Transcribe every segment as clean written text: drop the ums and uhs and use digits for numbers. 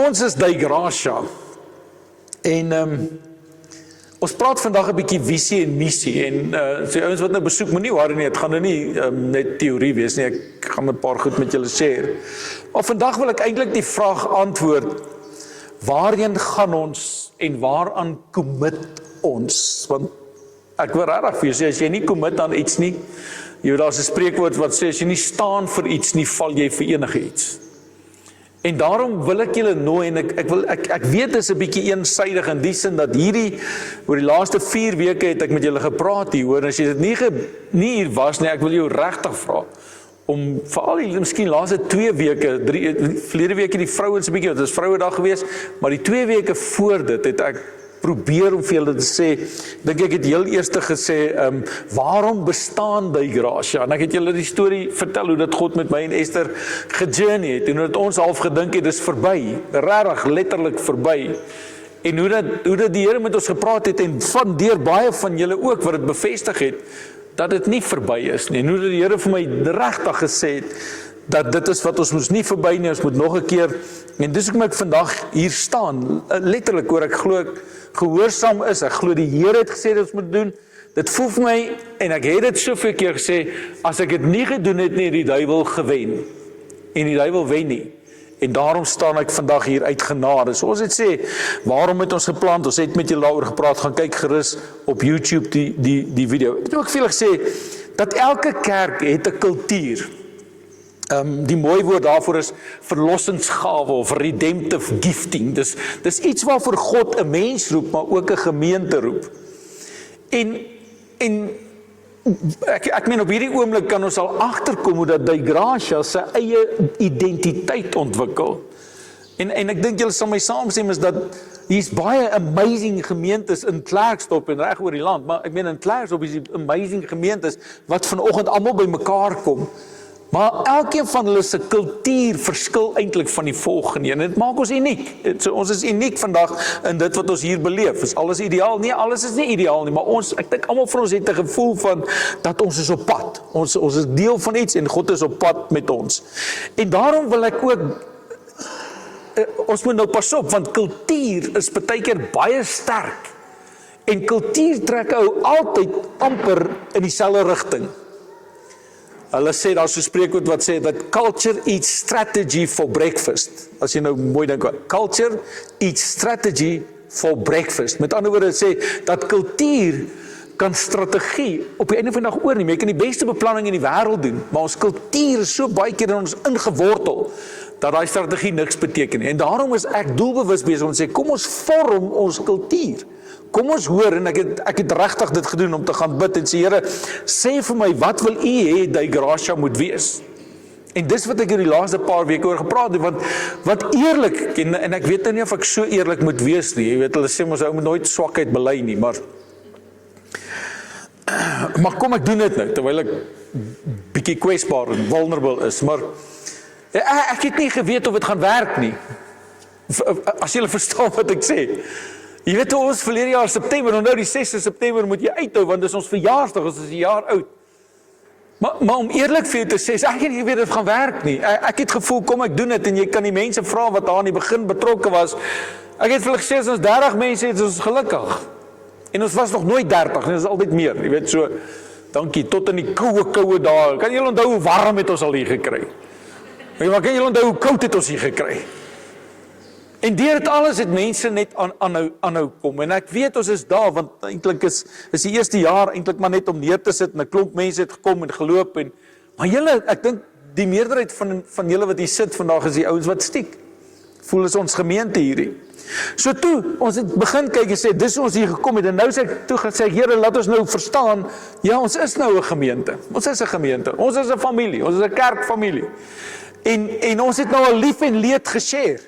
ons is Dei Gracia en ons praat vandag 'n bietjie visie en missie en so ouens wat nou besoek moenie worry nie, dit gaan nou nie net teorie wees nie, ek gaan 'n paar goed met julle share. Maar vandag wil ek eintlik die vraag antwoord, waarheen gaan ons en waaraan commit ons? Want ek wil regtig vir jou sê, as jy nie commit aan iets nie, jy weet daar's 'n spreekwoord wat sê, as jy nie staan vir iets nie, val jy vir enige iets. En daarom wil ek julle nooi, en ek weet dit is 'n bietjie eensydig in die sin dat oor die laaste 4 weke het ek met julle gepraat hieroor, en as jy dit nie hier was nie, ek wil jou regtig vra, om veral die miskien laaste 2 weke, verlede week het die vrouens 'n bietjie, dit is Vrouedag gewees, maar die 2 weke voor dit het ek probeer om vir julle te sê, dink ek het heel eerste gesê, waarom bestaan Dei Gracia? En ek het julle die storie vertel, hoe dat God met my en Esther gejourney het, en hoe dat ons half gedink het, dis verby, regtig letterlik verby, en hoe dat die Here met ons gepraat het, en deur baie van julle ook, wat dit bevestig het, dat dit nie verby is nie, en hoe dat die Here vir my regtig gesê het, dat dit is wat ons moes nie verby nie, ons moet nog 'n keer, en dis hoekom ek vandag hier staan, letterlik hoor ek glo ek gehoorsaam is, ek glo die Here het gesê dat ons moet doen, dit voel vir my, en ek het dit soveel keer gesê, as ek dit nie gedoen het nie, die duiwel gewen, en die duiwel wen nie, en daarom staan ek vandag hier uit genade. So ons het sê, waarom het ons geplant, ons het met julle daaroor gepraat, gaan kyk gerus op YouTube die video. Ek het ook veel gesê, dat elke kerk het 'n kultuur. Die mooi woord daarvoor is verlossingsgawe of redemptive gifting. Dis iets waarvoor God 'n mens roep, maar ook 'n gemeente roep. En ek meen op hierdie oomblik kan ons al agterkom hoe dat Dei Gracia sy eie identiteit ontwikkel. En ek dink julle sal my saamstem is dat hier's baie amazing gemeentes in Klerksdorp en reg oor die land, maar ek meen in Klerksdorp is die amazing gemeentes wat vanoggend almal bymekaar kom. Maar elkeen van hulle se kultuur verskil eintlik van die volgende, en dit maak ons uniek. Ons is uniek vandag in dit wat ons hier beleef. Is alles ideaal? Nee, alles is nie ideaal nie, maar ek dink almal van ons het 'n gevoel van dat ons is op pad. Ons is deel van iets en God is op pad met ons. En daarom wil ek ook, ons moet nou pas op, want kultuur is baie keer baie sterk. En kultuur trek ou altyd amper in dieselfde rigting. Hulle sê, daar is so 'n spreekwoord wat sê, dat culture eats strategy for breakfast. As jy nou mooi dink, culture eats strategy for breakfast. Met ander woorde sê, dat kultuur kan strategie op die einde van die dag oorneem. Jy kan die beste beplanning in die wêreld doen, maar ons kultuur is so baie keer in ons ingewortel, dat daai strategie niks beteken nie. En daarom is ek doelbewus besig om te sê, kom ons vorm ons kultuur. Kom ons hoor, en ek het regtig dit gedoen om te gaan bid en sê, Here, sê vir my, wat wil U hê Dei Gracia moet wees? En dis wat ek hier die laaste paar weke oor gepraat het, want wat eerlik, en ek weet nie of ek so eerlik moet wees nie, jy weet, hulle sê, ons ou moet nooit swakheid bely nie, maar kom ek doen dit nou, terwyl ek bietjie kwesbaar en vulnerable is, maar ek het nie geweet of dit gaan werk nie, as julle verstaan wat ek sê. Jy weet, ons verlede jaar September, en nou die 6 September moet jy uithou, want dis ons verjaarsdag, ons is 'n jaar oud. Maar om eerlik vir jou te sê, ek het nie geweet dit gaan werk nie. Ek het gevoel, kom ek doen dit, en jy kan die mense vra wat daar aan die begin betrokke was. Ek het vir hulle gesê, as ons 30 mense het, is ons gelukkig. En ons was nog nooit 30, dit is altyd meer. Jy weet, so, dankie, tot in die koue dae. Kan julle onthou hoe warm het ons al hier gekry? Maar kan julle onthou hoe koud het ons hier gekry? En deur dit alles het mense net aanhou kom. En ek weet ons is daar, want eintlik is die eerste jaar eintlik maar net om neer te sit, en 'n klomp mense het gekom en geloop, maar julle, ek dink die meerderheid van julle wat hier sit vandag is die ouens wat stiek. Voel is ons gemeente hierdie. So toe, ons het begin kyk en sê, dis ons hier gekom het, en nou sê ek, Here, laat ons nou verstaan, ja, ons is nou 'n gemeente. Ons is 'n gemeente. Ons is 'n familie. Ons is 'n kerkfamilie. En ons het nou al lief en leed geshare.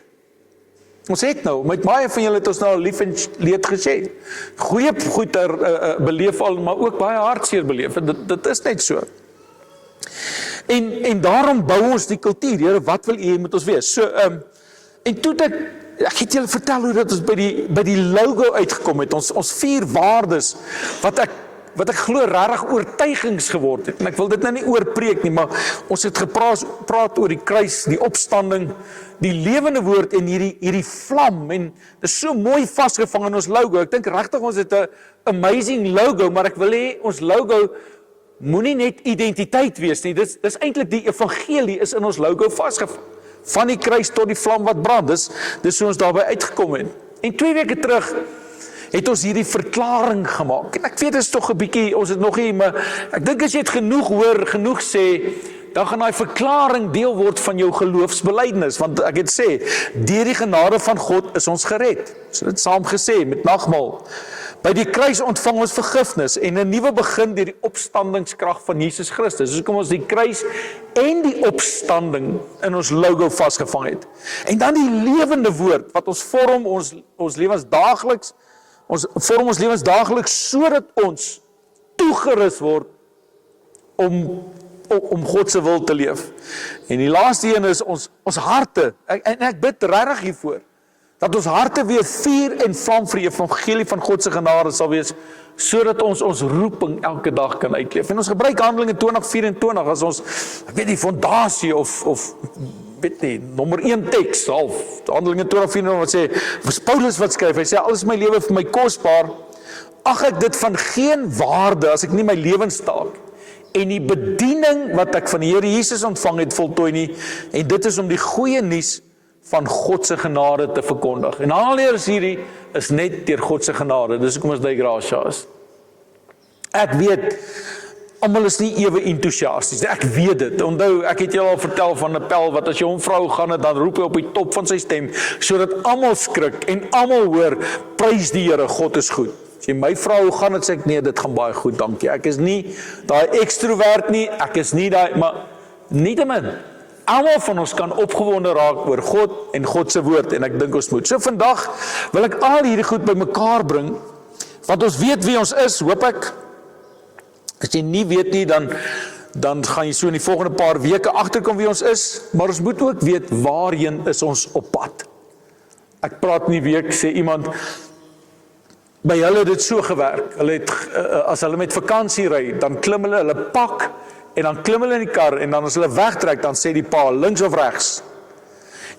Ons het nou, met baie van julle het ons nou lief en leed gesê. Goeie goed beleef al, maar ook baie hartseer beleef. Dit is net so. En daarom bou ons die kultuur. Here, wat wil U met ons wees? So, en toe ek het julle vertel hoe dat ons by die logo uitgekom het. Ons 4 waardes, wat wat ek glo regtig oortuigings geword het. En ek wil dit nou nie oorpreek nie, maar ons het praat oor die kruis, die opstanding, die lewende woord en hierdie vlam, en dit is so mooi vasgevang in ons logo. Ek dink regtig ons het 'n amazing logo, maar ek wil hê ons logo moenie net identiteit wees nie. Dis eintlik die evangelie is in ons logo vasgevang. Van die kruis tot die vlam wat brand. Dis hoe ons daarby uitgekom het. En 2 weke terug het ons hierdie verklaring gemaak. En ek weet dit is tog 'n bietjie, ons het nog nie, maar ek dink as jy het genoeg hoor, genoeg sê, dan gaan daai verklaring deel word van jou geloofsbelydenis, want ek het sê, deur die genade van God is ons gered. So dit saam gesê met nagmaal. By die kruis ontvang ons vergifnis en 'n nuwe begin deur die opstandingskrag van Jesus Christus. Dus kom ons die kruis en die opstanding in ons logo vasgevang het. En dan die lewende woord wat ons vorm ons lewens daagliks, sodat ons toegerus word om God se wil te leef. En die laaste een is ons harte. Ek bid regtig hiervoor dat ons harte weer vuur en vlam vir die evangelie van God se genade sal wees, sodat ons roeping elke dag kan uitleef. En ons gebruik Handelinge 20:24 as ons, ek weet nie, fondasie of weet nie, nommer 1 teks, half, Handelinge 20:24 wat sê, was Paulus wat skryf, hy sê, alles my lewe vir my kosbaar, ag ek dit van geen waarde, as ek nie my lewenstaak, en die bediening wat ek van die Here Jesus ontvang het voltooi nie, en dit is om die goeie nuus van God se genade te verkondig. En allereers hierdie is net deur God se genade, dis hoekom ons by Gracia is. Ek weet, almal is nie ewe entoesiasties, ek weet dit. Onthou, ek het julle al vertel van 'n pel wat as jy hom vrou gaan het, dan roep hy op die top van sy stem, sodat almal skrik en almal hoor, prys die Here, God is goed. As jy my vrou, hoe gaan het, sê ek, nee, dit gaan baie goed, dankie. Ek is nie daai ekstrovert nie, ek is nie daai, maar nietemin, almal van ons kan opgewonde raak oor God en God se woord, en ek dink ons moet. So vandag wil ek al hierdie goed bymekaar bring, want ons weet wie ons is, hoop ek. As jy nie weet nie, dan gaan jy so in die volgende paar weke agterkom wie ons is, maar ons moet ook weet waarheen is ons op pad. Ek praat nie week, sê iemand, by hulle het dit so gewerk, hulle het, as hulle met vakansie ry, dan klim hulle pak, en dan klim hulle in die kar, en dan as hulle wegtrek, dan sê die pa, links of regs.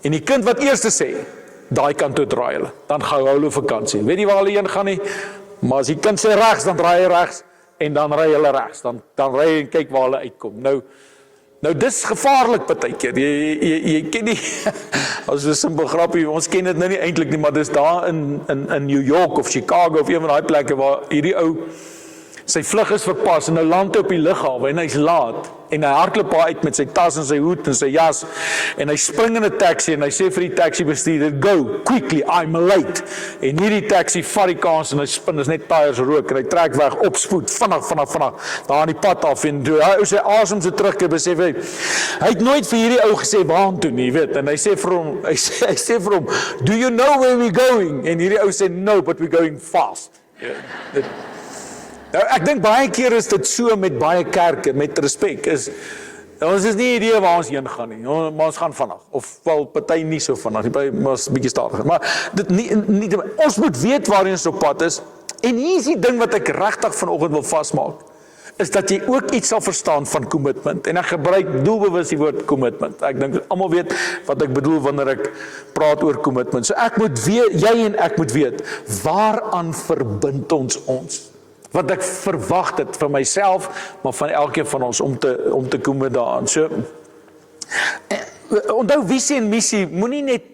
En die kind wat eerste sê, daai kant toe draai hulle, dan gaan hulle vakansie. Weet nie waar hulle heen gaan nie, maar as die kind sê regs, dan draai hy regs, en dan ry hulle regs, dan ry hy en kyk waar hulle uitkom. Nou dis gevaarlik partykeer, jy ken nie, as een simpel grappie, ons ken dit nou nie eintlik nie, maar dis daar in New York of Chicago of een van die plekke waar hierdie ou, sy vlug is verpas en nou land hy op die lughawe en hy's laat en hy hardloop uit met sy tas en sy hoed en sy jas en hy spring in 'n taxi en hy sê vir die taxi bestuurder, go, quickly, I'm late. En hierdie taxi vat die kans en hy spin, is net tyres rook en hy trek weg op spoed, vinnig, daar aan die pad af en toe, hy sy asem so terugkeer, besef hy het nooit vir hierdie ou gesê waar toe nie, weet, en hy sê vir hom, do you know where we're going? En hierdie ou sê, no, but we're going fast. Nou, ek dink baie keer is dit so met baie kerke, met respek, ons is nie idee waar ons heen gaan nie, maar ons gaan vandag, of wel party nie so vandag, ons bietjie stadiger, maar dit nie, ons moet weet waar ons op pad is, en hier is die ding wat ek regtig vanoggend wil vasmaak, is dat jy ook iets sal verstaan van commitment, en ek gebruik doelbewus die woord commitment, ek dink almal weet wat ek bedoel wanneer ek praat oor commitment, so ek moet weet, jy en ek moet weet, waaraan verbind ons? Wat ek verwag het vir myself, maar van elkeen van ons om te kom met daaraan. So, onthou visie en missie, moenie net,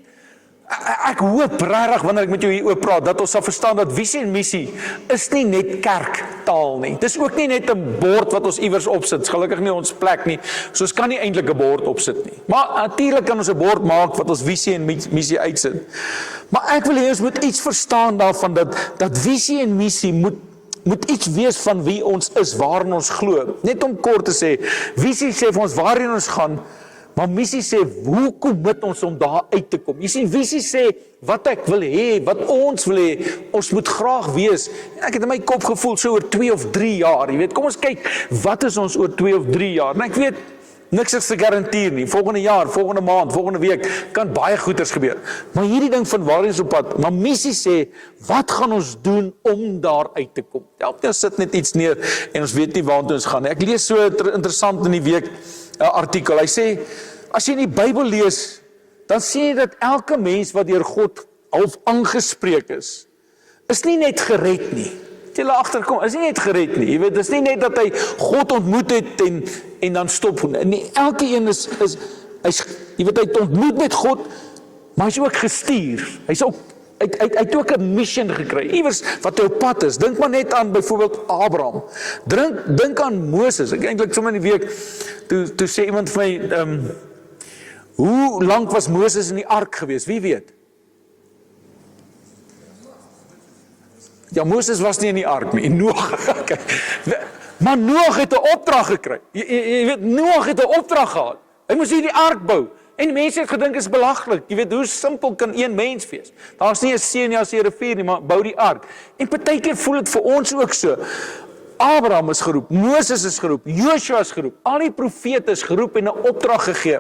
ek hoop regtig wanneer ek met jou hier oor praat, dat ons sal verstaan dat visie en missie is nie net kerktaal nie. Dis ook nie net 'n bord wat ons iewers opsit, gelukkig nie ons plek nie, so ons kan nie eintlik 'n bord opsit nie. Maar natuurlik kan ons 'n bord maak wat ons visie en missie uitsit. Maar ek wil hê ons moet iets verstaan daarvan, dat visie en missie moet iets wees van wie ons is, waarin ons glo. Net om kort te sê, visie sê vir ons waarin ons gaan, maar missie sê, hoe commit ons om daar uit te kom? Jy sien, visie sê, wat ek wil hê, wat ons wil hê, ons moet graag wees. Ek het in my kop gevoel, so oor 2 of 3 jaar, jy weet, kom ons kyk, wat is ons oor 2 of 3 jaar? En ek weet, Niks is gegarandeer nie. Volgende jaar, volgende maand, volgende week kan baie goeders gebeur. Maar hierdie ding van waar ons op pad, maar missie sê, wat gaan ons doen om daar uit te kom? Help nie, ons sit net iets neer en ons weet nie waartoe ons gaan nie. Ek lees so interessant in die week 'n artikel. Hy sê, as jy in die Bybel lees, dan sê jy dat elke mens wat deur God half aangespreek is nie net gered nie. Jy laat agterkom, is nie net gered nie. Jy weet, dis nie net dat hy God ontmoet het en dan stop. Nee, elke een is jy weet, hy het ontmoet met God, maar hy's ook gestuur. Hy het ook 'n mission gekry. Iewers wat hy op pad is. Dink maar net aan byvoorbeeld Abraham. Dink aan Moses. Ek eintlik sommer in die week toe sê iemand vir my, hoe lank was Moses in die ark gewees? Wie weet? Ja, Moses was nie in die ark nie, Noag. Maar Noag het 'n opdrag gekry. Jy weet, Noag het 'n opdrag gehad. Hy moes hierdie ark bou. En die mense het gedink is belaglik. Jy weet, hoe simpel kan een mens wees? Daar's nie 'n see nie, daar's nie 'n rivier nie, maar bou die ark. En partykeer voel dit vir ons ook so. Abraham is geroep, Moses is geroep, Joshua is geroep, al die profete is geroep en 'n opdrag gegee.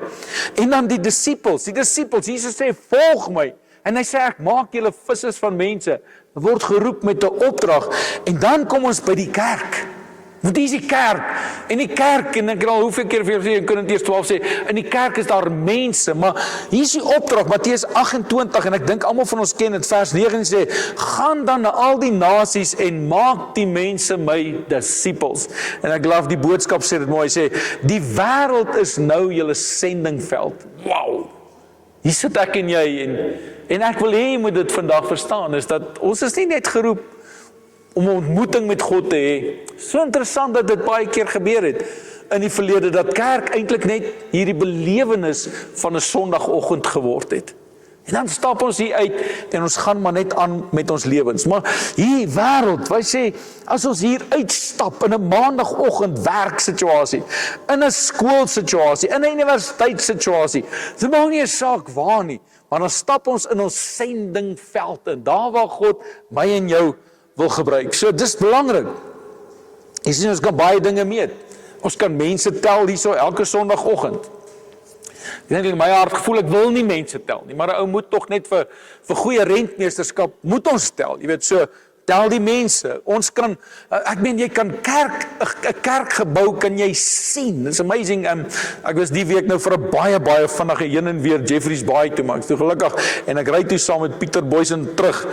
En dan die disippels, Jesus sê, volg my. En hy sê, ek maak julle vissers van mense. Word geroep met 'n opdrag. En dan kom ons by die kerk. Want hier is die kerk. En die kerk, en ek het al hoeveel keer vir julle sê, in Korintiërs 12 sê, in die kerk is daar mense, maar hier is die opdrag, Matteus 28, en ek dink almal van ons ken dit, vers 9 sê, gaan dan na al die nasies en maak die mense my disippels. En ek love die boodskap sê dit mooi, sê, die wêreld is nou julle sendingveld. Wow! Hier sit ek en jy, en ek wil hê jy moet dit vandag verstaan, is dat ons is nie net geroep om 'n ontmoeting met God te hê. So interessant dat dit baie keer gebeur het in die verlede, dat kerk eintlik net hierdie belewenis van 'n Sondagoggend geword het. En dan stap ons hier uit en ons gaan maar net aan met ons lewens. Maar hier wêreld, wat sê, as ons hier uitstap in 'n maandagoggend werksituasie, in 'n skoolsituasie, in 'n universiteitssituasie, dit maak nie 'n saak waar nie, maar dan stap ons in ons sendingveld in, daar waar God my en jou wil gebruik. So dis belangrik. Jy sien, ons kan baie dinge meet. Ons kan mense tel hierso elke Sondagoggend. Ek dink in my hart gevoel, ek wil nie mense tel nie, maar 'n ou moet tog net vir goeie rentmeesterskap moet ons tel. Jy weet, so tel die mense. Ons kan, ek meen, jy kan 'n kerkgebou kan jy sien. It's amazing. Ek was die week nou vir 'n baie vinnige heen en weer Jeffreys Bay toe, maar ek is toe gelukkig en ek ry toe saam met Pieter Boysen terug.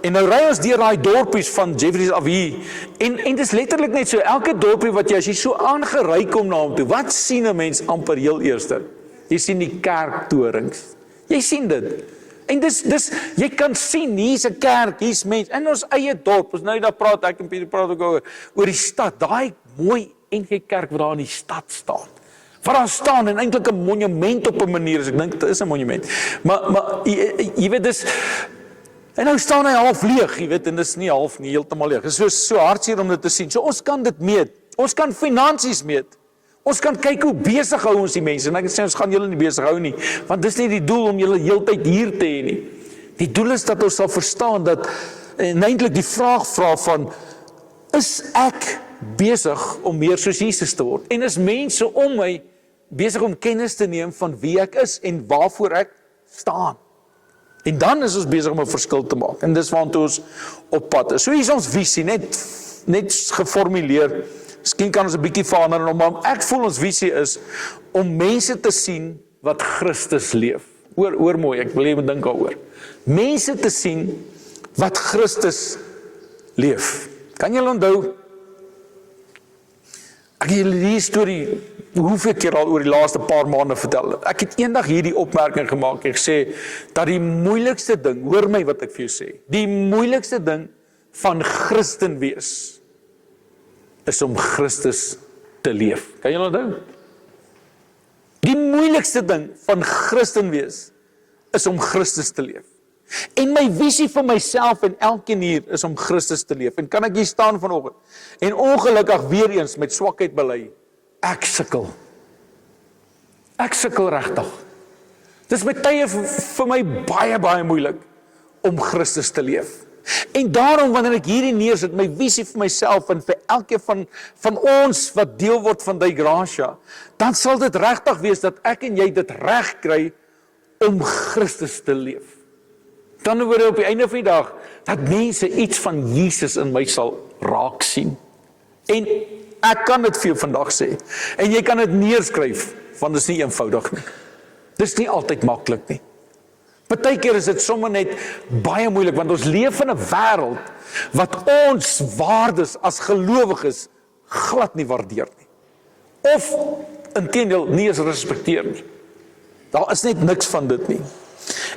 En nou ry ons deur daai dorpies van Jeffreys af hier. En dit is letterlik net so, elke dorpie wat jy as jy so aangery kom na hom toe, wat sien 'n mens amper heel eerste? Jy sien die kerktorings. Jy sien dit. En dis jy kan sien, hier's 'n kerk, hier's mense in ons eie dorp. Ons nou daar praat, ek en Pieter praat ook oor die stad. Daai mooi NG Kerk wat daar in die stad staan. Waar daar staan en eintlik 'n monument op 'n manier, as ek dink dit is 'n monument. Maar jy weet dis, en nou staan hy half leeg, jy weet, en dis nie half nie, heeltemal leeg. Dit is so hartseer om dit te sien. So ons kan dit meet. Ons kan finansies meet. Ons kan kyk hoe besig hou ons die mense, en ek sê ons gaan julle nie besig hou nie, want dis nie die doel om julle heeltyd hier te hê nie. Die doel is dat ons sal verstaan dat, en eintlik die vraag vra van, is ek besig om meer soos Jesus te word? En is mense om my besig om kennis te neem van wie ek is en waarvoor ek staan? En dan is ons besig om 'n verskil te maak, en dis waartoe ons op pad is. So hier is ons visie, net geformuleer. Miskien kan ons 'n bietjie verander, maar ek voel ons visie is om mense te sien wat Christus leef. Hoor mooi, ek wil jy moet dink daaroor. Mense te sien wat Christus leef. Kan julle onthou? Ek het julle die storie hoeveel keer al oor die laaste paar maande vertel. Ek het eendag hierdie opmerking gemaak. Ek sê dat die moeilikste ding, hoor my wat ek vir jou sê, die moeilikste ding van Christen wees is om Christus te leef. Kan julle onthou? Die moeilikste ding van Christen wees is om Christus te leef. En my visie vir myself en elkeen hier is om Christus te leef. En kan ek hier staan vanoggend en ongelukkig weer eens met swakheid bely, ek sukkel. Ek sukkel regtig. Dis met tye vir my baie moeilik om Christus te leef. En daarom, wanneer ek hierdie neersit, my visie vir myself en vir elkeen van ons wat deel word van die Gracia, dan sal dit regtig wees dat ek en jy dit reg kry om Christus te leef. Dan word op die einde van die dag, dat mense iets van Jesus in my sal raak sien. En ek kan dit vir jou vandag sê, en jy kan dit neerskryf, want dit is nie eenvoudig nie. Dit is nie altyd maklik nie. Partykeer is dit sommer net baie moeilik, want ons leef in 'n wêreld wat ons waardes as gelowiges glad nie waardeer nie. Of inteendeel nie eens respekteer nie. Daar is net niks van dit nie.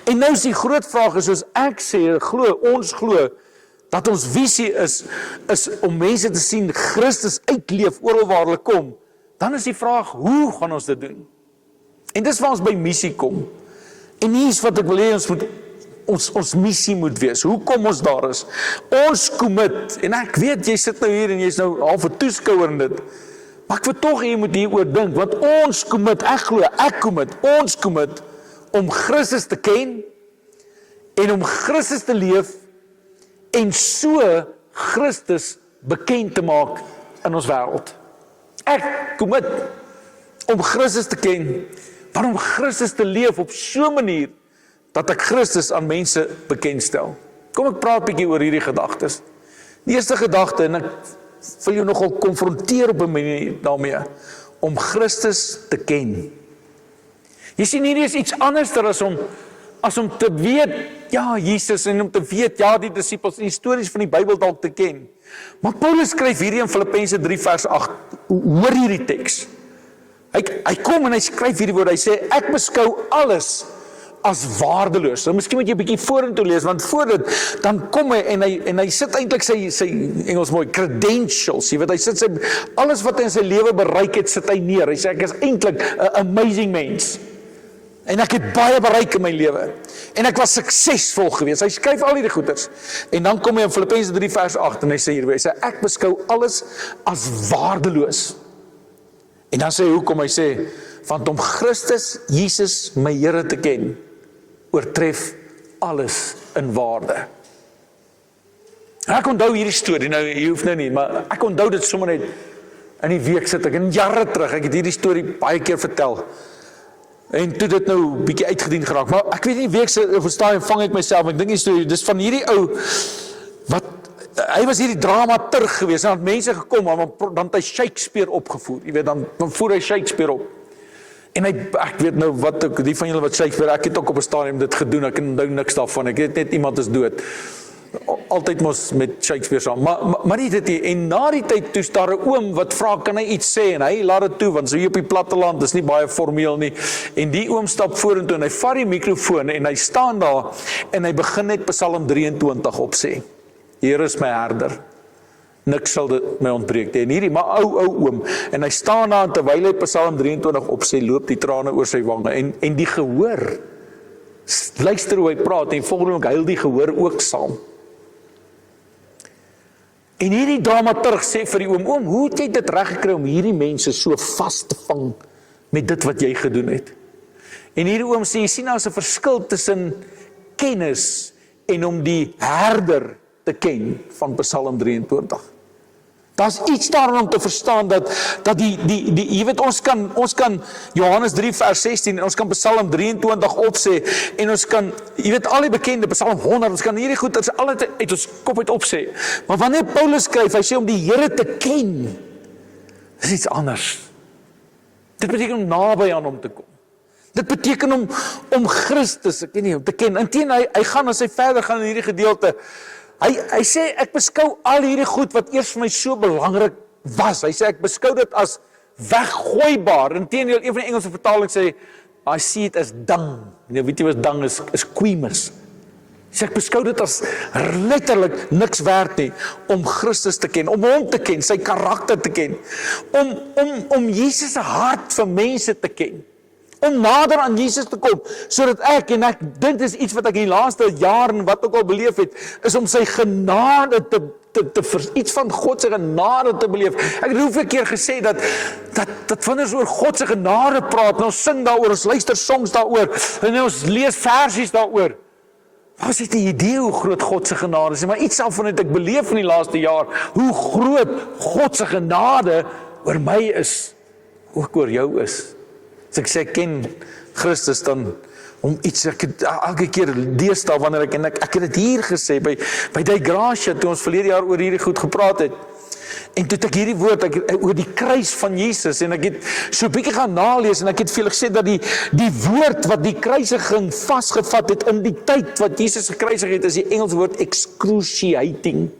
En nou is die groot vraag, soos ek sê, ons glo, dat ons visie is om mense te sien Christus uitleef oral waar hulle kom. Dan is die vraag, hoe gaan ons dit doen? En dis waar ons by missie kom. En hier is wat ek wil hê ons missie moet wees. Hoe kom ons daar is? Ons commit, en ek weet, jy sit nou hier en jy is nou half 'n toeskouer in dit, maar ek wil tog jy moet hieroor dink, want ons commit, ons commit om Christus te ken, en om Christus te leef, en so Christus bekend te maak in ons wêreld. Ek commit om Christus te ken, maar om Christus te leef op so 'n manier, dat ek Christus aan mense bekendstel. Kom ek praat 'n bietjie oor hierdie gedagtes. Die eerste gedagte, en ek wil jou nogal konfronteer op 'n manier daarmee, om Christus te ken. Jy sien, hierdie is iets anders as om te weet, ja, Jesus, en om te weet, ja, die disippels, en die stories van die Bybel dalk te ken. Maar Paulus skryf hierdie in Filippense 3 vers 8, hoor hierdie teks. Hy kom en hy skryf hierdie woord, hy sê, ek beskou alles as waardeloos. So miskien moet jy 'n bietjie vorentoe lees, want voor dit, dan kom hy en hy sit eintlik sy Engels mooi, credentials, jy weet, hy sit alles wat hy in sy lewe bereik het, sit hy neer. Hy sê, ek is eintlik 'n amazing mens. En ek het baie bereik in my lewe. En ek was suksesvol geweest. Hy skryf al hierdie goeders. En dan kom hy in Filippense 3 vers 8 en hy sê hierby, hy sê, ek beskou alles as waardeloos. En dan sê hy, hoekom? Hy sê, want om Christus, Jesus, my Here te ken, oortref alles in waarde. En ek onthou hierdie storie, nou, jy hoef nou nie, maar ek onthou dit sommer net, in die week sit ek, en jare terug, ek het hierdie storie baie keer vertel, en toe dit nou bietjie uitgedien geraak, maar ek weet nie, week verstaan, vang ek myself, ek dink die storie, dis van hierdie ou, wat, hy was hierdie dramaturg geweest, en had mense gekom, dan het hy Shakespeare opgevoer, jy weet, dan voer hy Shakespeare op, en ek weet nou, die van julle wat Shakespeare, ek het ook op 'n stadium dit gedoen, ek onthou niks daarvan, ek weet net iemand is dood, altyd mos met Shakespeare saam, maar nie dit nie, en na die tyd toe is daar 'n oom wat vra, kan hy iets sê, en hy laat dit toe, want so hier op die platteland, is nie baie formeel nie, en die oom stap vorentoe, en hy vat die mikrofoon, en hy staan daar, en hy begin net Psalm 23 opsê, Here is my herder, niks sal dit my ontbreek nie, en hierdie, maar ou oom, en hy staan daar, en terwyl hy Psalm 23 opsê, loop die trane oor sy wange, en die gehoor, luister hoe hy praat, en volgende ook huil die gehoor ook saam. En hierdie dramaturg sê vir die oom, hoe het jy dit reg gekry om hierdie mense so vast te vang met dit wat jy gedoen het? En hierdie oom sê, jy sien, daar is 'n verskil tussen kennis en om die herder te ken van Psalm 23. Daar's iets daarin om te verstaan dat jy weet, ons kan Johannes 3 vers 16 en ons kan Psalm 23 opsê en ons kan, jy weet, al die bekende Psalm 100, ons kan hierdie goed al uit ons kop uit opsê. Maar wanneer Paulus skryf, hy sê om die Here te ken, is iets anders. Dit beteken om naby aan hom te kom. Dit beteken om Christus, ek weet nie, om te ken. Inteendeel, hy gaan as hy verder gaan in hierdie gedeelte. Hy sê, ek beskou al hierdie goed wat eers vir my so belangrik was. Hy sê, ek beskou dit as weggooibaar. Inteendeel, een van die Engelse vertalings sê, I see it as dung. Nou, weet jy wat dung is queemus. Hy sê, ek beskou dit as letterlik niks werd nie, om Christus te ken, om hom te ken, sy karakter te ken, om Jesus se hart vir mense te ken. Om nader aan Jesus te kom, sodat dit is iets wat ek in die laaste jare wat ook al beleef het, is om sy genade iets van God se genade te beleef. Ek het hoeveel keer gesê dat wanneer ons oor God se genade praat, en ons sing daaroor, ons luister songs daaroor, en ons lees versies daaroor, Maar ons het die idee hoe groot God se genade is, maar iets daarvan het ek beleef in die laaste jaar, hoe groot God se genade oor my is, ook oor jou is. As ek sê ek ken Christus, dan om iets, ek het elke keer deesdae wanneer ek het dit hier gesê, by die Gracia, toe ons verlede jaar oor hierdie goed gepraat het, en toe het ek hierdie woord, oor die kruis van Jesus, en ek het so 'n bietjie gaan nalees, en ek het vir julle gesê dat die woord wat die kruisiging vasgevat het in die tyd wat Jesus gekruisig het, is die Engelse woord excruciating.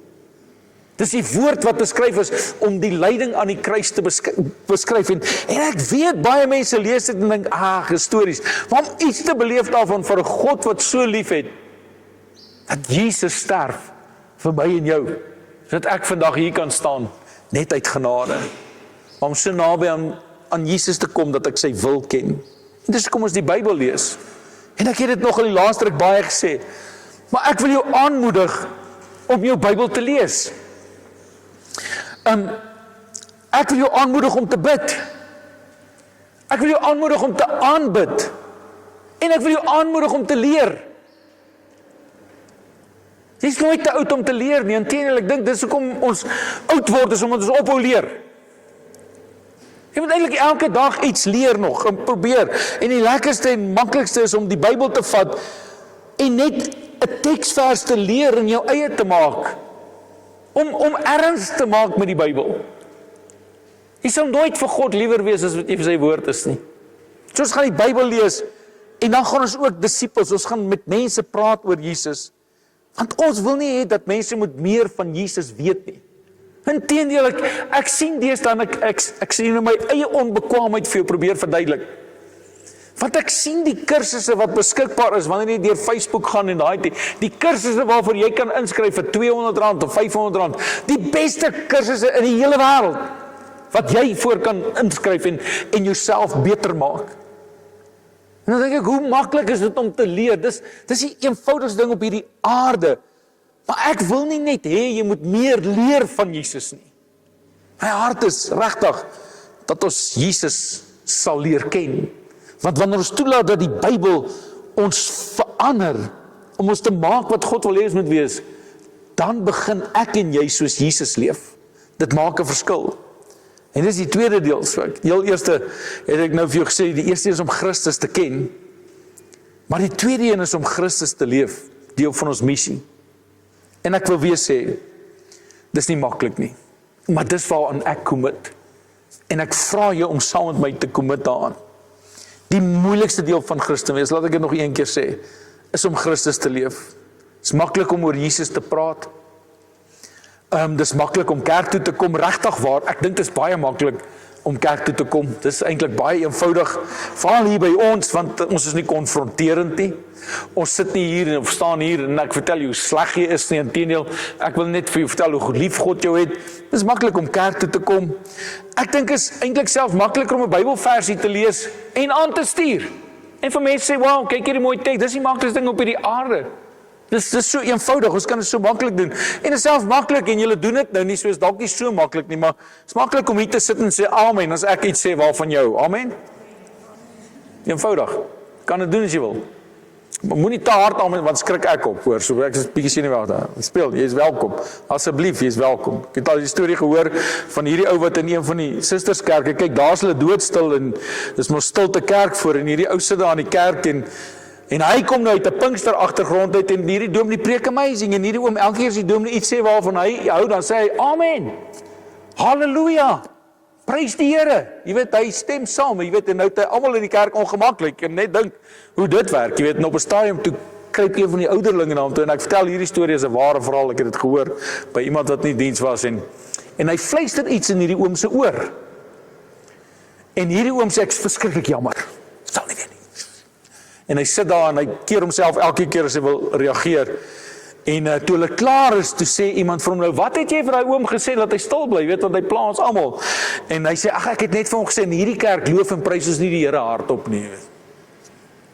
Dis die woord wat beskryf is om die lyding aan die kruis te beskryf, en ek weet baie mense lees dit en dink, histories, maar om iets te beleef daarvan vir 'n God wat so lief het, dat Jesus sterf vir my en jou, sodat ek vandag hier kan staan, net uit genade, om so naby aan Jesus te kom, dat ek sy wil ken. En dis kom ons die Bybel lees, en ek het dit nog in die laaste ruk baie gesê, maar ek wil jou aanmoedig om jou Bybel te lees. Ek wil jou aanmoedig om te bid. Ek wil jou aanmoedig om te aanbid. En ek wil jou aanmoedig om te leer. Jy is nooit te oud om te leer nie. Inteendeel, ek dink dis hoekom ons oud word, is omdat ons ophou leer. Jy moet eintlik elke dag iets leer nog, en probeer. En die lekkerste en maklikste is om die Bybel te vat en net 'n teksvers te leer en jou eie te maak. Om erns te maak met die Bybel. Jy sal nooit vir God liewer wees as wat jy vir sy woord is nie. So ons gaan die Bybel lees, en dan gaan ons ook disippels, ons gaan met mense praat oor Jesus. Want ons wil nie hê dat mense moet meer van Jesus weet nie. Inteendeel, ek sien deesdae, en ek sien in my eie onbekwaamheid vir jou probeer verduidelik. Want ek sien die kursusse wat beskikbaar is, wanneer jy deur Facebook gaan en die kursusse waarvoor jy kan inskryf vir R200 of R500, die beste kursusse in die hele wêreld, wat jy voor kan inskryf en jouself beter maak. En dan dink ek, hoe maklik is dit om te leer? Dis die eenvoudigste ding op hierdie aarde. Maar ek wil nie net hê jy moet meer leer van Jesus nie. My hart is regtig dat ons Jesus sal leer ken. Want wanneer ons toelaat dat die Bybel ons verander, om ons te maak wat God wil hê ons moet wees, dan begin ek en jy soos Jesus leef. Dit maak 'n verskil. En dis die tweede deel. So die heel eerste het ek nou vir jou gesê, die eerste is om Christus te ken. Maar die tweede een is om Christus te leef, deel van ons missie. En ek wil weer sê, dis nie maklik nie. Maar dis waaraan ek commit. En ek vra jou om saam met my te commit daaraan. Die moeilikste deel van Christen wees, laat ek dit nog een keer sê, is om Christus te leef. Het is maklik om oor Jesus te praat. Dis maklik om kerk toe te kom, regtig waar. Ek dink dit is baie maklik om kerk toe te kom. Dit is eintlik baie eenvoudig, veral hier by ons, want ons is nie konfronterend nie. Ons sit nie hier of staan hier en ek vertel jou hoe sleg jy is nie. Inteendeel, ek wil net vir jou vertel hoe lief God jou het. Dit is maklik om kerk toe te kom. Ek dink is eintlik self makliker om 'n Bybelversie te lees en aan te stuur. En vir mense sê, "Wow, kyk hierdie mooi teks, dis die maklikste ding op hierdie aarde." Dis so eenvoudig, ons kan dit so maklik doen. En dit is self maklik, en julle doen dit nou nie, so is dalk nie so maklik nie, maar het is maklik om hier te sit en sê amen, as ek iets sê waarvan jou, amen? Eenvoudig, kan dit doen as jy wil. Maar moenie te hard amen, want skrik ek op, hoor, so ek is 'n bietjie senuweeagtig. Speel, jy is welkom, asseblief, jy is welkom. Ek het al die storie gehoor van hierdie ou wat in een van die sisterskerke, kyk, daar is hulle doodstil, en dis mos stilte kerk voor, en hierdie ou sit daar aan die kerk, en hy kom nou uit 'n Pinkster agtergrond uit, en hierdie dominee preek amazing, en hierdie oom, elke keer as die dominee iets sê waarvan hy hou, dan sê hy, amen, halleluja, prys die Here, jy weet, hy stem saam, jy weet, en nou het hy almal in die kerk ongemaklik, en net dink hoe dit werk, jy weet, en op 'n stadium toe kruip een van die ouderlinge na hom toe, en ek vertel hierdie storie as 'n ware verhaal, ek het dit gehoor, by iemand wat nie diens was, en hy fluister iets in hierdie oom se oor, en hierdie oom sê, ek is verskriklik jammer, sal nie weet nie. En hy sit daar en hy keer homself elke keer as hy wil reageer. En toe hulle klaar is, toe sê iemand vir hom nou, wat het jy vir daai oom gesê, dat hy stil bly, weet, want hy pla ons almal. En hy sê, ag, ek het net vir hom gesê, in hierdie kerk loof en prys ons nie die Here hardop nie.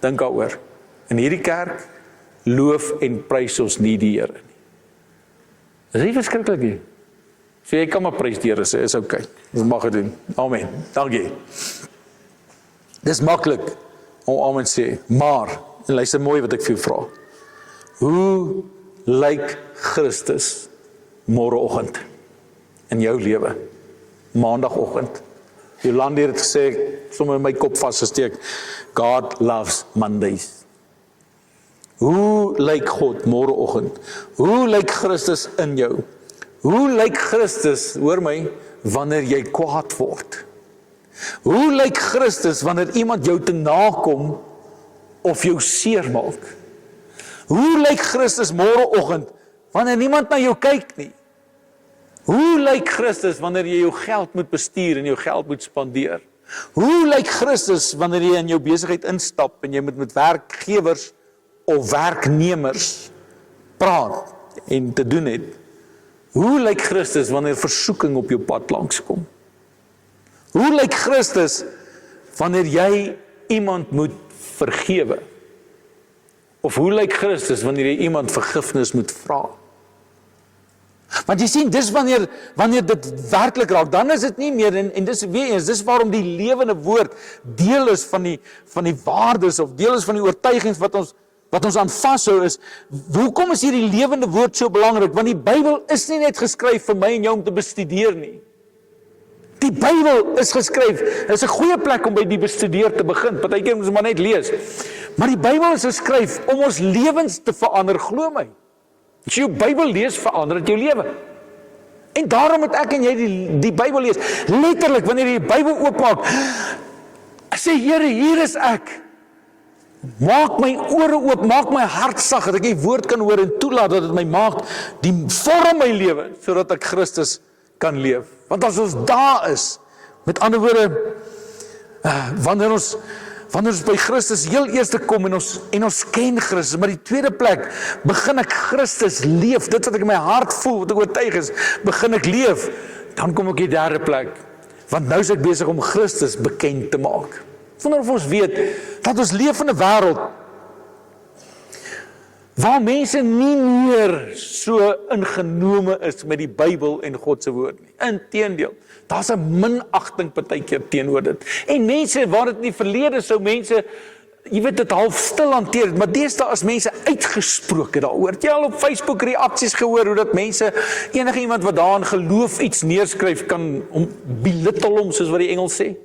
Dink daaroor. In hierdie kerk loof en prys ons nie die Here nie. Dis nie verskriklik nie. So jy kan maar prys die Here sê, is okay. Ons mag dit doen. Amen. Dankie. Dis maklik om amen sê, maar, en luister mooi wat ek vir jou vra, Hoe lyk Christus môreoggend in jou lewe? Maandagoggend. Jolande het gesê, sommer in my kop vasgesteek, God loves Mondays. Hoe lyk God môreoggend? Hoe lyk Christus in jou? Hoe lyk Christus, hoor my, wanneer jy kwaad word? Hoe lyk Christus wanneer iemand jou te nakom of jou seermaak? Hoe lyk Christus môreoggend wanneer niemand na jou kyk nie? Hoe lyk Christus wanneer jy jou geld moet bestuur en jou geld moet spandeer? Hoe lyk Christus wanneer jy in jou besigheid instap en jy moet met werkgewers of werknemers praat en te doen het? Hoe lyk Christus wanneer versoeking op jou pad langskom? Hoe lyk Christus wanneer jy iemand moet vergewe? Of hoe lyk Christus wanneer jy iemand vergifnis moet vra? Want jy sien, dis wanneer dit werklik raak, dan is dit nie meer, en dis weer eens, dis waarom die lewende woord deel is van die waardes, of deel is van die oortuigings wat ons aan vashou is. Hoekom is hierdie lewende woord so belangrik? Want die Bybel is nie net geskryf vir my en jou om te bestudeer nie. Die Bybel is geskryf, is 'n goeie plek om by die bestudeer te begin, partykeer moet ons maar net lees. Maar die Bybel is geskryf om ons lewens te verander, glo my. As jy jou Bybel lees, verander dit jou lewe. En daarom moet ek en jy die Bybel lees. Letterlik, wanneer jy die Bybel oopmaak, sê Here, hier is ek. Maak my ore oop, maak my hart sag, dat ek die woord kan hoor en toelaat dat dit my maak, die vorm my lewe, sodat ek Christus kan leef. Want as ons daar is, met ander woorde, wanneer ons by Christus heel eerste kom en ons ken Christus, maar die tweede plek, begin ek Christus leef, dit wat ek in my hart voel, wat ek oortuig is, begin ek leef, dan kom ek die derde plek, want nou is ek besig om Christus bekend te maak. Sonder of ons weet, dat ons leef in 'n wêreld, waar mense nie meer so ingenome is met die Bybel en God se woord nie. Inteendeel, daar's 'n minagting partykeer teenoor dit. En mense, waar dit in die verlede sou mense, jy weet, dit half stil hanteer het, maar deesdae as mense uitgesproke daaroor. Het jy al op Facebook reaksies gehoor, hoe dat mense, enige iemand wat daarin geloof iets neerskryf, kan belittle hom, soos wat die Engels sê.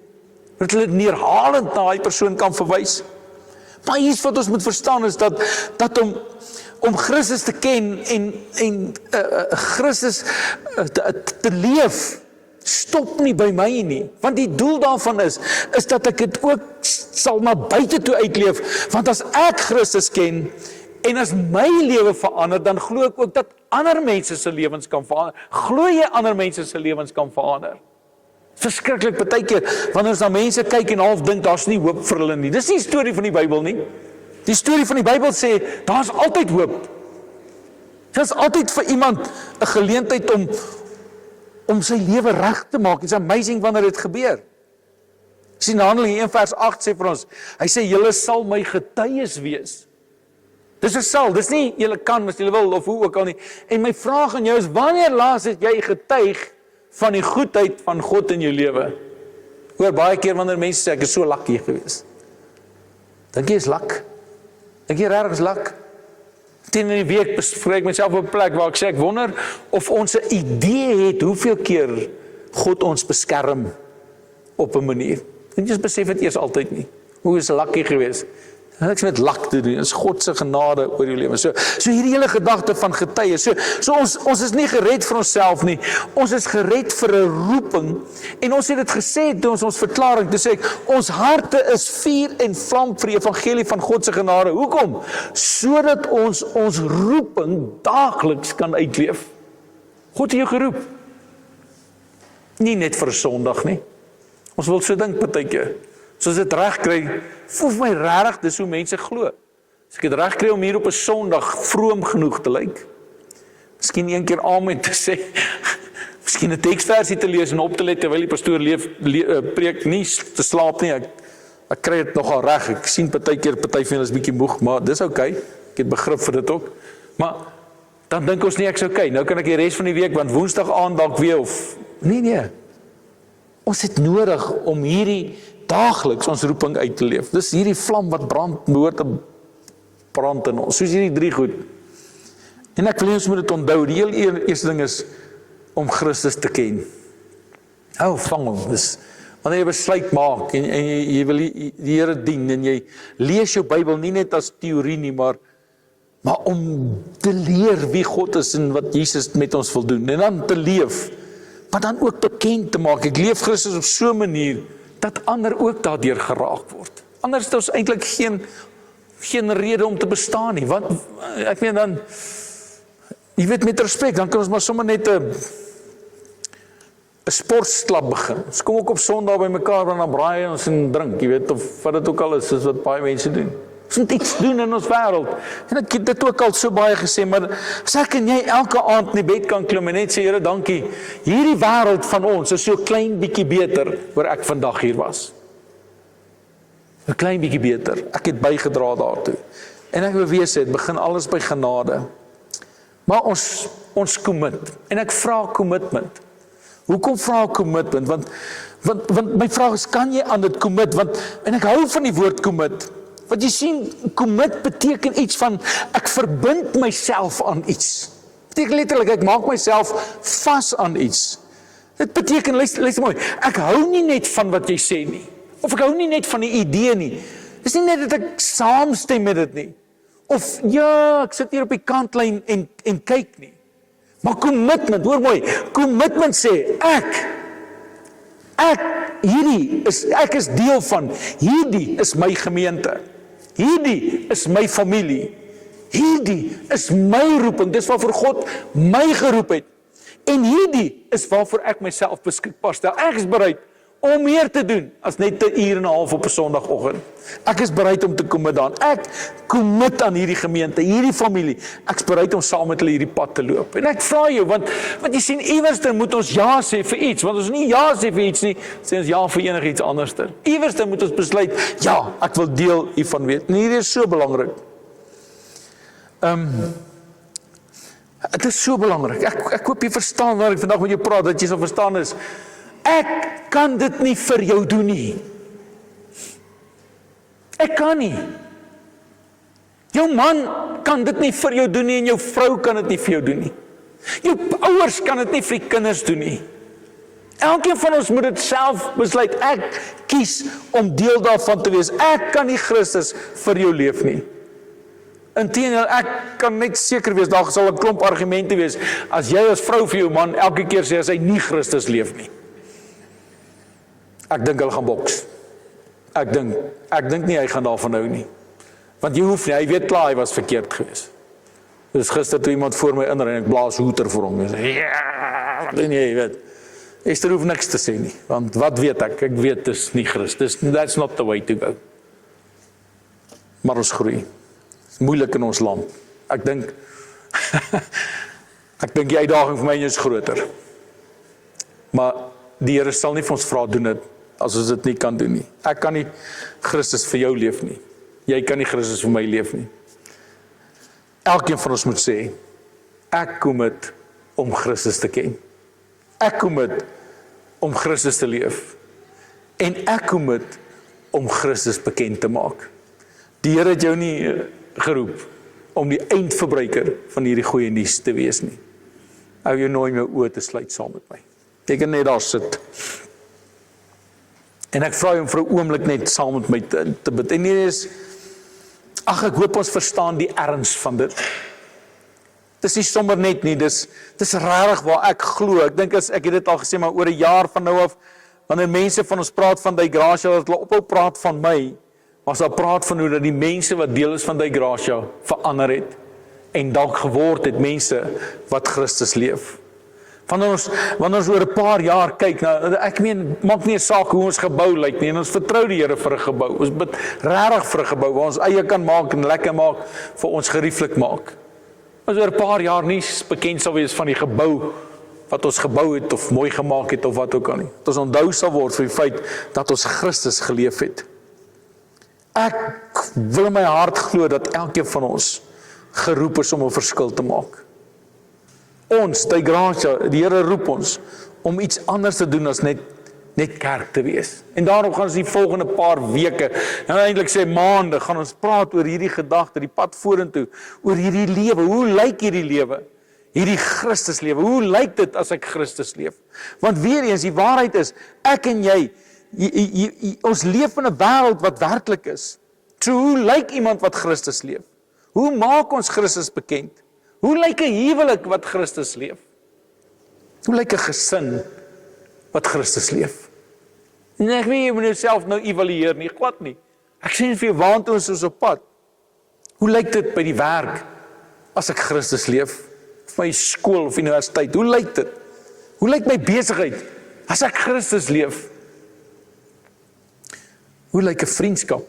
Dat hulle neerhalend na die persoon kan verwys. Maar iets wat ons moet verstaan is dat om Christus te ken en Christus te leef, stop nie by my nie. Want die doel daarvan is dat ek dit ook sal na buite toe uitleef. Want as ek Christus ken en as my lewe verander, dan glo ek ook dat ander mense se lewens kan verander. Glo jy ander mense se lewens kan verander? Verskriklik partykeer, wanneer ons na mense kyk en half dink, daar's nie hoop vir hulle nie. Dis nie die storie van die Bybel nie. Die storie van die Bybel sê, daar's altyd hoop. Daar's altyd vir iemand 'n geleentheid om sy lewe reg te maak. It's amazing wanneer dit gebeur. Sien, Handelinge 1 vers 8 sê vir ons, hy sê, julle sal my getuies wees. Dis 'n sal, dis nie, julle kan, as julle wil, of hoe ook al nie. En my vraag aan jou is, wanneer laas het jy getuig van die goedheid van God in jou lewe? Hoor, baie keer wanneer mense sê, ek is so lucky gewees. Dink jy is lak? Dink jy regtig is lak? Teen in die week beskryf ek myself op 'n plek waar ek sê, ek wonder of ons 'n idee het, hoeveel keer God ons beskerm op 'n manier. En jy besef dit eers altyd nie. Hoe is lucky gewees? Niks met lak te doen, dit is God se genade oor jou lewe. So hierdie hele gedagte van getuie, so ons is nie gered vir onsself nie, ons is gered vir 'n roeping, en ons het dit gesê toe ons verklaring, toe sê ek, ons harte is vuur en vlam vir die evangelie van God se genade. Hoekom? Sodat ons roeping daagliks kan uitleef. God het jou geroep. Nie net vir 'n Sondag nie. Ons wil so dink partykeer. Soos dit reg kry, voel vir my regtig, dis hoe mense glo. As ek dit reg kry om hier op 'n Sondag vroom genoeg te lyk, miskien een keer amen te sê, miskien 'n teksversie te lees en op te let terwyl die pastoor preek, nie te slaap nie. Ek kry dit nogal reg. Ek sien party van julle is bietjie moeg, maar dis okay. Ek het begrip vir dit ook. Maar dan dink ons nie ek's okay. Nou kan ek die res van die week, want Woensdag aand dalk weer of nee. Ons het nodig om hierdie daagliks ons roeping uit te leef. Dis hierdie vlam wat brand, behoort te brand in ons. Soos hierdie 3 goed. En ek wil ons moet dit onthou, die heel eerste ding is om Christus te ken. Vang hom, dis wanneer jy besluit maak en jy wil die Here dien en jy lees jou Bybel nie net as teorie nie, maar om te leer wie God is en wat Jesus met ons wil doen en dan te leef, maar dan ook bekend te maak. Ek leef Christus op so 'n manier dat ander ook daardeur geraak word. Anders het ons eintlik geen rede om te bestaan nie. Want ek meen dan, jy weet, met respek, dan kan ons maar sommer net 'n sportklub begin. Ons kom ook op Sondag by mekaar, dan braai ons en drink, jy weet, of wat dit ook al is wat baie mense doen. Ons moet iets doen in ons wêreld. En ek het dit ook al so baie gesê, maar as ek en jy elke aand in die bed kan klim en net sê, Here, dankie, hierdie wêreld van ons is so klein bietjie beter, waar ek vandag hier was. 'n klein bietjie beter. Ek het bygedra daartoe. En ek bewees het, begin alles by genade. Maar ons commit. En ek vra commitment. Hoekom vra ek commitment? Want my vraag is, kan jy aan dit commit? En ek hou van die woord commit. Want jy sien, commit beteken iets van, ek verbind myself aan iets. Beteken letterlik, ek maak myself vas aan iets. Dit beteken, luister mooi, ek hou nie net van wat jy sê nie. Of ek hou nie net van die idee nie. Dis nie net dat ek saamstem met dit nie. Of ja, ek sit hier op die kantlyn en kyk nie. Maar commitment, hoor mooi, commitment sê, ek is deel van, hierdie is my gemeente. Hierdie is my familie. Hierdie is my roeping. Dis waarvoor God my geroep het. En hierdie is waarvoor ek myself beskikbaar stel. Ek is bereid om meer te doen as net 'n uur en 'n half op 'n Sondagoggend. Ek is bereid om te commit daan. Ek commit aan hierdie gemeente, hierdie familie. Ek is bereid om saam met hulle hierdie pad te loop. En ek vra jou, want jy sien, iewerster moet ons ja sê vir iets. Want ons nie ja sê vir iets nie, sê ons ja vir enigiets anderster. Iewerster moet ons besluit, ja, ek wil deel hiervan weet. En hierdie is so belangrik. Het is so belangrik. Ek hoop jy verstaan waar ek vandag met jou praat, dat jy sal verstaan is. Ek kan dit nie vir jou doen nie. Ek kan nie. Jou man kan dit nie vir jou doen nie en jou vrou kan dit nie vir jou doen nie. Jou ouers kan dit nie vir die kinders doen nie. Elkeen van ons moet dit self besluit. Ek kies om deel daarvan te wees. Ek kan nie Christus vir jou leef nie. Inteendeel, ek kan net seker wees, daar sal 'n klomp argumente wees, as jy as vrou vir jou man elke keer sê as hy nie Christus leef nie. Ek dink hulle gaan boks. Ek dink nie hy gaan daarvan hou nie. Want jy hoef nie, hy weet klaar hy was verkeerd geweest. Dus gister toe iemand voor my inry en ek blaas hoeter vir hom. Hy sê, ja, nee, jy weet. Esther hoef niks te sê nie, want wat weet ek? Ek weet dis nie Christus. That's not the way to go. Maar ons groei. Dis moeilik in ons land. Ek dink die uitdaging vir my is groter. Maar die Here sal nie vir ons vra doen dit, as ons dit nie kan doen nie. Ek kan nie Christus vir jou leef nie. Jy kan nie Christus vir my leef nie. Elkeen van ons moet sê, ek commit om Christus te ken. Ek commit om Christus te leef. En ek commit om Christus bekend te maak. Die Here het jou nie geroep om die eindverbruiker van hierdie goeie nuus te wees nie. Hou jou nooi my oë te sluit saam met my. Jy kan net daar sit. En ek vra jou om vir 'n oomblik net saam met my te bid. En nie is, ek hoop ons verstaan die erns van dit. Dis nie sommer net nie, dis regtig waar ek glo. Ek dink ek het dit al gesê, maar oor 'n jaar van nou af, wanneer mense van ons praat van Dei Gratia, dat hulle ophou praat van my, maar hulle praat van hoe dat die mense wat deel is van Dei Gratia verander het, en dalk geword het mense wat Christus leef. Wanneer ons oor 'n paar jaar kyk, nou, ek meen, maak nie 'n saak hoe ons gebou lyk nie, en ons vertrou die Here vir 'n gebou. Ons bid regtig vir 'n gebou, waar ons eie kan maak en lekker maak, vir ons gerieflik maak. Ons oor 'n paar jaar nie bekend sal wees van die gebou, wat ons gebou het, of mooi gemaak het, of wat ook al nie. Dat ons onthou sal word vir die feit, dat ons Christus geleef het. Ek wil in my hart glo, dat elkeen van ons, geroep is om 'n verskil te maak. Ons, Dei Gratia, die Here roep ons, om iets anders te doen as net net kerk te wees. En daarom gaan ons die volgende paar weke, en eintlik sê maande, gaan ons praat oor hierdie gedagte, die pad vorentoe, oor hierdie lewe. Hoe lyk hierdie lewe? Hierdie Christuslewe. Hoe lyk dit as ek Christus leef? Want weer eens, die waarheid is, ek en jy, ons leef in 'n wêreld wat werklik is. So hoe lyk iemand wat Christus leef? Hoe maak ons Christus bekend? Hoe lyk 'n huwelik wat Christus leef? Hoe lyk 'n gesin wat Christus leef? En ek weet, jy moet jouself nou evalueer nie, glad nie. Ek sê vir jou, waantoe ons is op pad. Hoe lyk dit by die werk as ek Christus leef? Of my skool of universiteit, hoe lyk dit? Hoe lyk my besigheid as ek Christus leef? Hoe lyk 'n vriendskap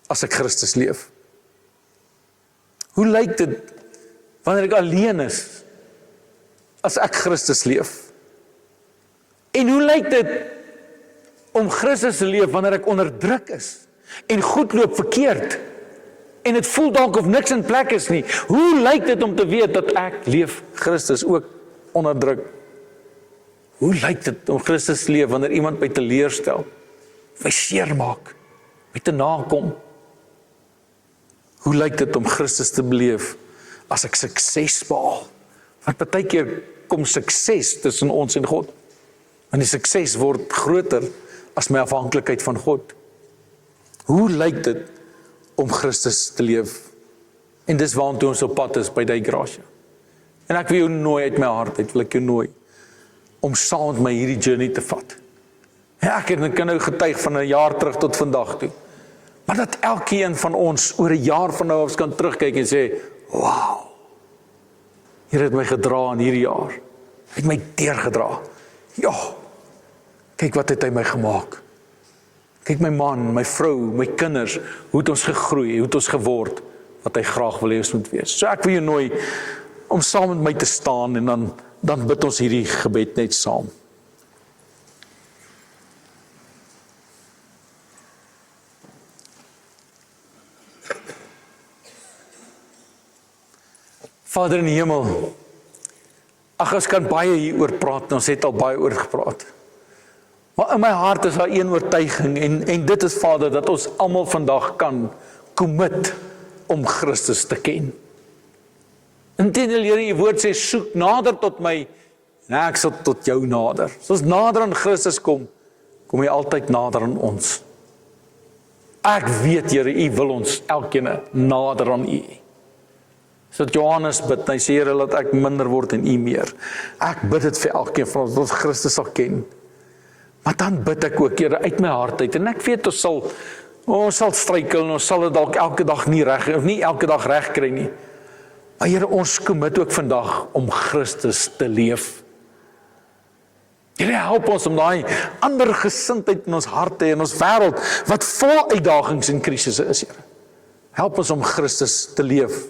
as ek Christus leef? Hoe lyk dit wanneer ek alleen is as ek Christus leef? En hoe lyk dit om Christus te leef wanneer ek onderdruk is en goed loop verkeerd en dit voel dalk of niks in plek is nie? Hoe lyk dit om te weet dat ek leef Christus ook onderdruk? Hoe lyk dit om Christus te leef wanneer iemand my teleurstel, my seermaak, my te nakom? Hoe lyk dit om Christus te beleef as ek sukses behaal? Want partykeer kom sukses tussen ons en God. En die sukses word groter as my afhanklikheid van God. Hoe lyk dit om Christus te leef? En dis waantoe ons op pad is by die Gracia. En ek wil jou nooi uit my hart uit, wil ek jou nooi om saam met my hierdie journey te vat. Ja, ek kan nou getuig van 'n jaar terug tot vandag toe. Maar dat elkeen van ons oor 'n jaar van nou af kan terugkyk en sê, wow, Here het my gedra in hierdie jaar. Hy het my deurgedra. Ja, kyk wat het hy my gemaak. Kyk my man, my vrou, my kinders, hoe het ons gegroei, hoe het ons geword, wat hy graag wil hê ons moet wees. So ek wil jou nooi om saam met my te staan en dan bid ons hierdie gebed net saam. Vader in die hemel, ag ons kan baie hieroor praat, ons het al baie oor gepraat. Maar in my hart is daar een oortuiging en dit is Vader, dat ons almal vandag kan commit om Christus te ken. Inteendeel, Here, U woord sê, soek nader tot my, en ek sal tot jou nader. As ons nader aan Christus kom jy altyd nader aan ons. Ek weet, Here, U wil ons elkeen nader aan U. So Johannes bid, hy sê, Here, laat ek minder word en U meer. Ek bid dit vir elkeen van ons, dat ons Christus sal ken. Maar dan bid ek ook, Here, uit my hart uit, en ek weet ons sal struikel, en ons sal dit dalk elke dag nie elke dag reg kry nie. Maar Here, ons commit ook vandag om Christus te leef. Here, help ons om daai ander gesindheid in ons harte en ons wêreld, wat vol uitdagings en krisisse is, Here. Help ons om Christus te leef.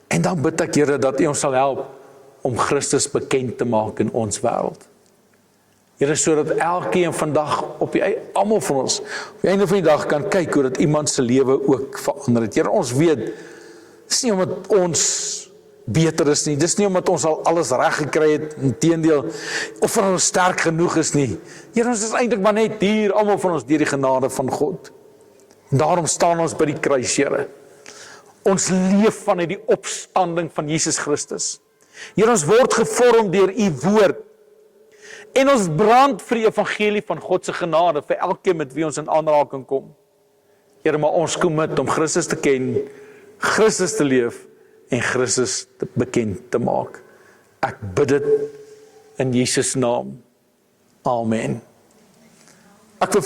En dan bid ek, Here, dat U ons sal help om Christus bekend te maak in ons wêreld. Here, sodat elkeen vandag almal van ons, op die einde van die dag kan kyk hoe dat iemand se lewe ook verander het. Here, ons weet, dis nie omdat ons beter is nie, dis nie omdat ons al alles reg gekry het, inteendeel, of ons sterk genoeg is nie. Here, ons is eintlik maar net hier, almal van ons deur die genade van God. En daarom staan ons by die kruis, Here. Ons leef vanuit die opstanding van Jesus Christus. Here, ons word gevorm deur U woord. En ons brand vir die evangelie van God se genade vir elkeen met wie ons in aanraking kom. Here, maar ons commit om Christus te ken, Christus te leef en Christus bekend te maak. Ek bid dit in Jesus naam. Amen. Ek wil